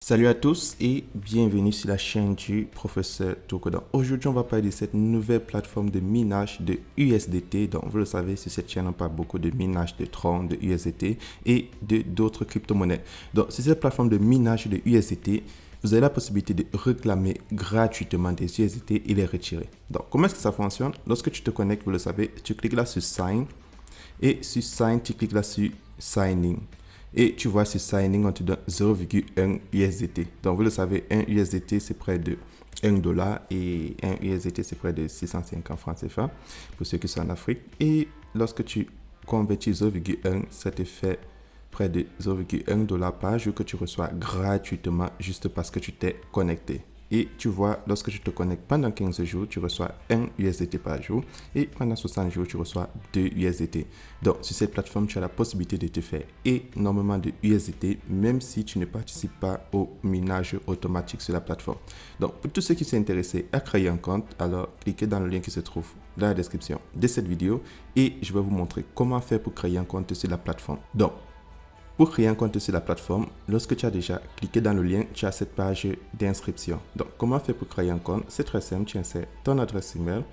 Salut à tous et bienvenue sur la chaîne du professeur Tokoda. Aujourd'hui, on va parler de cette nouvelle plateforme de minage de USDT. Donc, vous le savez, sur cette chaîne, on parle beaucoup de minage de Tron, de USDT et de d'autres crypto-monnaies. Donc, sur cette plateforme de minage de USDT, vous avez la possibilité de réclamer gratuitement des USDT et les retirer. Donc, comment est-ce que ça fonctionne? Lorsque tu te connectes, vous le savez, tu cliques là sur Sign et sur Sign, tu cliques là sur Signing. Et tu vois, sur Signing, on te donne 0,1 USDT. Donc, vous le savez, 1 USDT, c'est près de 1 dollar et 1 USDT, c'est près de 650 francs CFA pour ceux qui sont en Afrique. Et lorsque tu convertis 0,1, ça te fait près de 0,1 dollar par jour que tu reçois gratuitement juste parce que tu t'es connecté. Et tu vois, lorsque tu te connectes pendant 15 jours, tu reçois 1 USDT par jour. Et pendant 60 jours, tu reçois 2 USDT. Donc, sur cette plateforme, tu as la possibilité de te faire énormément de USDT, même si tu ne participes pas au minage automatique sur la plateforme. Donc, pour tous ceux qui sont intéressés à créer un compte, alors cliquez dans le lien qui se trouve dans la description de cette vidéo et je vais vous montrer comment faire pour créer un compte sur la plateforme. Donc, pour créer un compte sur la plateforme, lorsque tu as déjà cliqué dans le lien, tu as cette page d'inscription. Donc, comment faire pour créer un compte? C'est très simple, tu insères ton adresse email.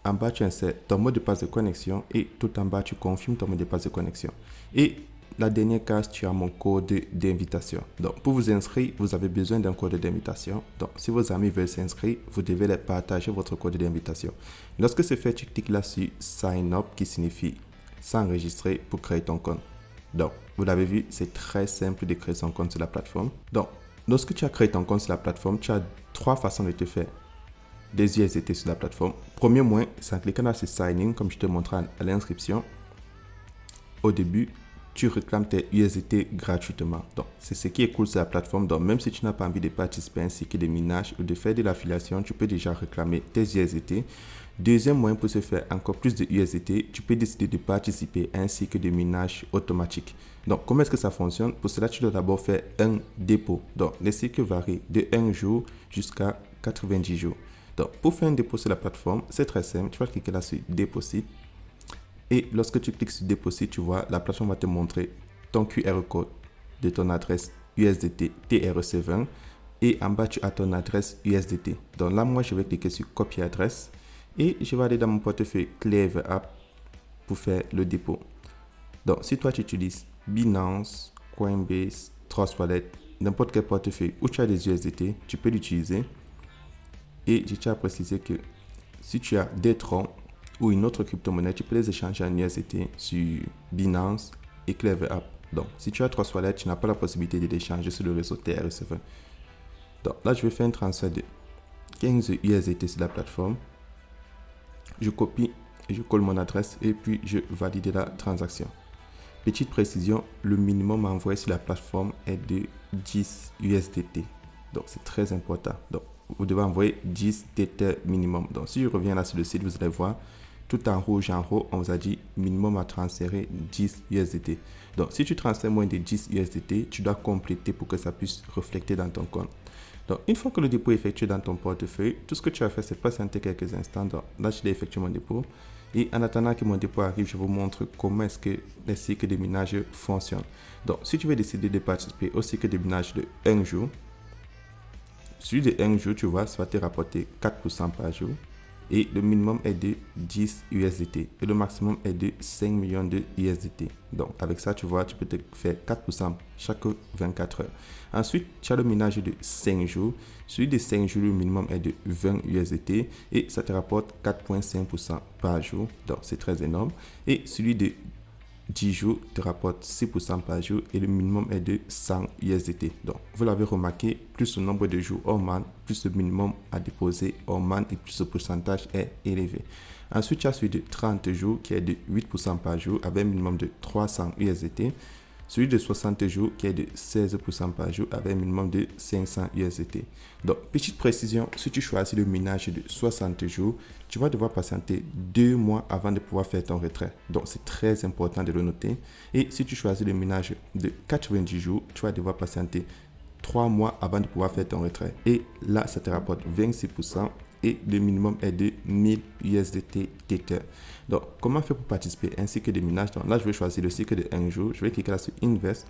En bas, tu insères ton mot de passe de connexion et tout en bas, tu confirmes ton mot de passe de connexion. Et la dernière case, tu as mon code d'invitation. Donc, pour vous inscrire, vous avez besoin d'un code d'invitation. Donc, si vos amis veulent s'inscrire, vous devez les partager votre code d'invitation. Lorsque c'est fait, tu cliques là sur Sign Up, qui signifie s'enregistrer pour créer ton compte. Donc, vous l'avez vu, c'est très simple de créer son compte sur la plateforme. Donc, lorsque tu as créé ton compte sur la plateforme, tu as trois façons de te faire des USDT sur la plateforme. Premier moyen, c'est en cliquant sur Sign In, comme je te montrais à l'inscription. Au début, tu réclames tes USDT gratuitement. Donc, c'est ce qui est cool sur la plateforme. Donc, même si tu n'as pas envie de participer à un cycle de minage ou de faire de l'affiliation, tu peux déjà réclamer tes USDT. Deuxième moyen pour se faire encore plus de USDT, tu peux décider de participer à un cycle de minage automatique. Donc, comment est-ce que ça fonctionne? Pour cela, tu dois d'abord faire un dépôt. Donc, les cycles varient de 1 jour jusqu'à 90 jours. Donc, pour faire un dépôt sur la plateforme, c'est très simple. Tu vas cliquer là sur Deposit. Et lorsque tu cliques sur Deposit, tu vois, la plateforme va te montrer ton QR code de ton adresse USDT TRC20. Et en bas, tu as ton adresse USDT. Donc là, moi, je vais cliquer sur Copier adresse. Et je vais aller dans mon portefeuille Clever App pour faire le dépôt. Donc, si toi, tu utilises Binance, Coinbase, Trust Wallet, n'importe quel portefeuille où tu as des USDT, tu peux l'utiliser. Et je tiens à préciser que si tu as des Tron ou une autre crypto-monnaie, tu peux les échanger en USDT sur Binance et Clever App. Donc, si tu as Trust Wallet, tu n'as pas la possibilité de l'échanger sur le réseau TRC20. Donc, là, je vais faire un transfert de 15 USDT sur la plateforme. Je copie et je colle mon adresse et puis je valide la transaction. Petite précision, le minimum à envoyer sur la plateforme est de 10 USDT. Donc, c'est très important. Donc, vous devez envoyer 10 Tether minimum. Donc, si je reviens là sur le site, vous allez voir, tout en rouge en haut, on vous a dit minimum à transférer 10 USDT. Donc, si tu transfères moins de 10 USDT, tu dois compléter pour que ça puisse refléter dans ton compte. Donc, une fois que le dépôt est effectué dans ton portefeuille, tout ce que tu as fait, c'est patienter quelques instants. Donc, là, je l'ai effectué mon dépôt. Et en attendant que mon dépôt arrive, je vous montre comment est-ce que les cycles de minage fonctionnent. Donc, si tu veux décider de participer au cycle de minage de 1 jour, celui de 1 jour, tu vois, ça va te rapporter 4% par jour. Et le minimum est de 10 USDT. Et le maximum est de 5 millions de USDT. Donc, avec ça, tu vois, tu peux te faire 4% chaque 24 heures. Ensuite, tu as le minage de 5 jours. Celui de 5 jours, le minimum est de 20 USDT. Et ça te rapporte 4,5% par jour. Donc, c'est très énorme. Et celui de 10 jours te rapporte 6% par jour et le minimum est de 100 USDT. Donc, vous l'avez remarqué, plus le nombre de jours hors man, plus le minimum à déposer hors man et plus le pourcentage est élevé. Ensuite, tu as celui de 30 jours qui est de 8% par jour avec un minimum de 300 USDT. Celui de 60 jours qui est de 16% par jour avec un minimum de 500 USDT. Donc, petite précision, si tu choisis le minage de 60 jours, tu vas devoir patienter 2 mois avant de pouvoir faire ton retrait. Donc, c'est très important de le noter. Et si tu choisis le minage de 90 jours, tu vas devoir patienter 3 mois avant de pouvoir faire ton retrait. Et là, ça te rapporte 26% et le minimum est de 1000 USDT Tether. Donc, comment faire pour participer à un cycle de minage? Donc, là, je vais choisir le cycle de 1 jour. Je vais cliquer là sur Invest.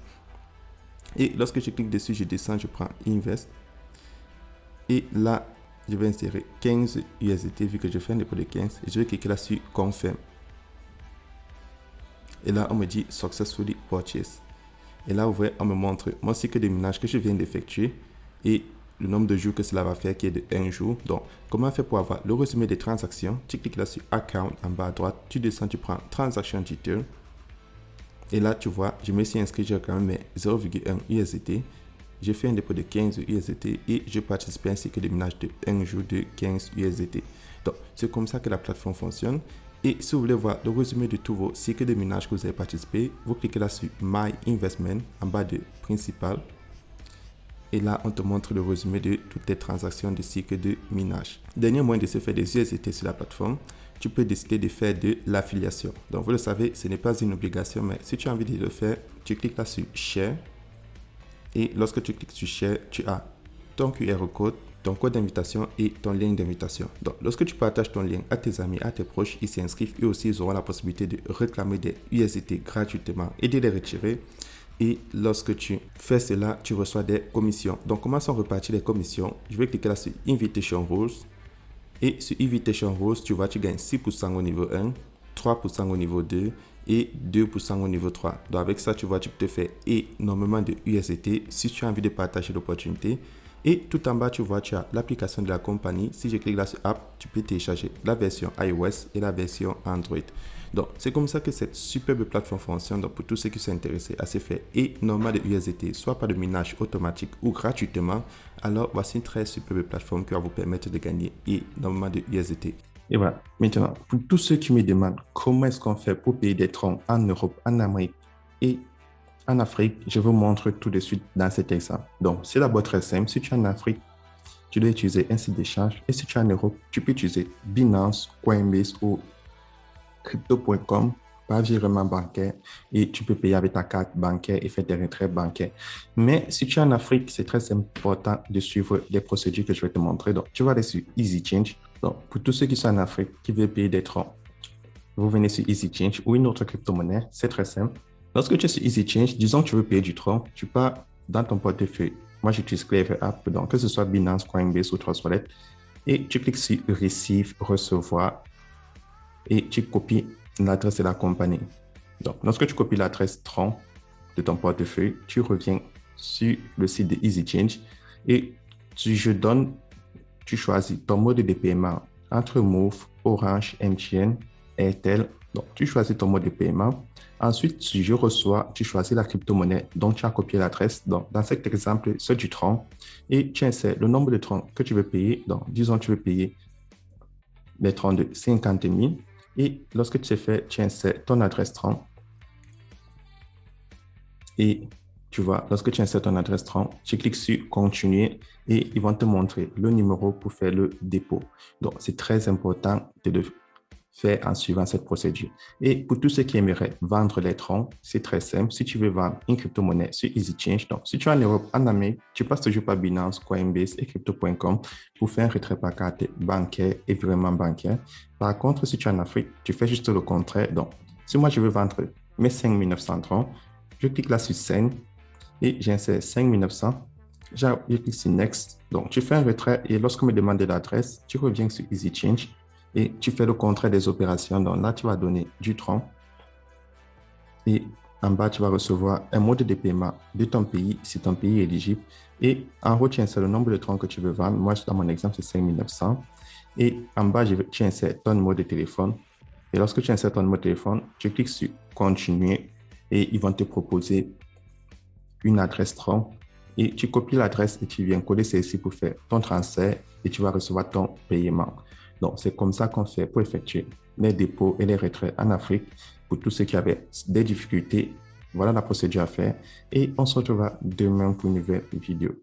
Et lorsque je clique dessus, je descends, je prends Invest. Et là, je vais insérer 15 USDT vu que je fais un dépôt de 15. Et je vais cliquer là sur Confirm. Et là, on me dit Successfully Purchase. Et là, vous voyez, on me montre mon cycle de minage que je viens d'effectuer et le nombre de jours que cela va faire qui est de 1 jour. Donc, comment faire pour avoir le résumé des transactions? Tu cliques là sur Account en bas à droite, tu descends, tu prends Transaction Detail. Et là, tu vois, je me suis inscrit, j'ai quand même mes 0,1 USDT. J'ai fait un dépôt de 15 USDT et je participe à un cycle de minage de 1 jour de 15 USDT. Donc, c'est comme ça que la plateforme fonctionne. Et si vous voulez voir le résumé de tous vos cycles de minage que vous avez participé, vous cliquez là sur My Investment en bas de Principal. Et là, on te montre le résumé de toutes tes transactions de cycle de minage. Dernier moyen de se faire des USDT sur la plateforme, tu peux décider de faire de l'affiliation. Donc, vous le savez, ce n'est pas une obligation, mais si tu as envie de le faire, tu cliques là sur Share. Et lorsque tu cliques sur Share, tu as ton QR code, ton code d'invitation et ton lien d'invitation. Donc, lorsque tu partages ton lien à tes amis, à tes proches, ils s'inscrivent et aussi ils auront la possibilité de réclamer des USDT gratuitement et de les retirer. Et lorsque tu fais cela, tu reçois des commissions. Donc, comment sont reparties les commissions? Je vais cliquer là sur Invitation Rules. Et sur Invitation Rules, tu vois, tu gagnes 6% au niveau 1, 3% au niveau 2 et 2% au niveau 3. Donc, avec ça, tu vois, tu peux te faire énormément de USDT si tu as envie de partager l'opportunité. Et tout en bas, tu vois, tu as l'application de la compagnie. Si je clique là sur App, tu peux télécharger la version iOS et la version Android. Donc, c'est comme ça que cette superbe plateforme fonctionne. Donc, pour tous ceux qui sont intéressés à se faire énormément de USDT, soit par de minage automatique ou gratuitement, alors voici une très superbe plateforme qui va vous permettre de gagner énormément de USDT. Et voilà. Maintenant, pour tous ceux qui me demandent comment est-ce qu'on fait pour payer des troncs en Europe, en Amérique et en Afrique, je vous montre tout de suite dans cet exemple. Donc, c'est d'abord très simple. Si tu es en Afrique, tu dois utiliser un site d'échange. Et si tu es en Europe, tu peux utiliser Binance, Coinbase ou Crypto.com par virement bancaire et tu peux payer avec ta carte bancaire et faire des retraits bancaires. Mais si tu es en Afrique, c'est très important de suivre les procédures que je vais te montrer. Donc, tu vas aller sur Easy Change. Donc, pour tous ceux qui sont en Afrique, qui veulent payer des troncs, vous venez sur Easy Change ou une autre crypto-monnaie. C'est très simple. Lorsque tu es sur Easy Change, disons que tu veux payer du tronc, tu pars dans ton portefeuille. Moi, j'utilise Clever App, donc que ce soit Binance, Coinbase ou Trust Wallet. Et tu cliques sur Receive, recevoir et tu copies l'adresse de la compagnie. Donc, lorsque tu copies l'adresse tronc de ton portefeuille, tu reviens sur le site de Easy Change et tu choisis ton mode de paiement entre Move, Orange, MTN, Airtel. Donc, tu choisis ton mode de paiement. Ensuite, si je reçois, tu choisis la crypto-monnaie dont tu as copié l'adresse. Donc, dans cet exemple, c'est du tronc. Et tu insères le nombre de troncs que tu veux payer. Donc, disons, tu veux payer les troncs de 50 000. Et lorsque tu fait, tu insères ton adresse tronc. Et tu vois, lorsque tu insères ton adresse tronc, tu cliques sur Continuer et ils vont te montrer le numéro pour faire le dépôt. Donc, c'est très important de le faire en suivant cette procédure. Et pour tous ceux qui aimeraient vendre les troncs, c'est très simple. Si tu veux vendre une crypto-monnaie sur EasyChange, donc si tu es en Europe, en Amérique, tu passes toujours par Binance, Coinbase et Crypto.com pour faire un retrait par carte bancaire et virement bancaire. Par contre, si tu es en Afrique, tu fais juste le contraire. Donc, si moi je veux vendre mes 5 900 troncs, je clique là sur Send et j'insère 5 900. Je clique sur Next. Donc, tu fais un retrait et lorsqu'on me demande l'adresse, tu reviens sur EasyChange et tu fais le contrat des opérations. Donc là, tu vas donner du tronc et en bas, tu vas recevoir un mode de paiement de ton pays, si ton pays est éligible. Et en haut, tu insères le nombre de troncs que tu veux vendre. Moi, dans mon exemple, c'est 5 900. Et en bas, tu insères ton numéro de téléphone. Et lorsque tu insères ton numéro de téléphone, tu cliques sur Continuer et ils vont te proposer une adresse tronc. Et tu copies l'adresse et tu viens coller celle-ci pour faire ton transfert et tu vas recevoir ton paiement. Donc, c'est comme ça qu'on fait pour effectuer les dépôts et les retraits en Afrique. Pour tous ceux qui avaient des difficultés, voilà la procédure à faire. Et on se retrouvera demain pour une nouvelle vidéo.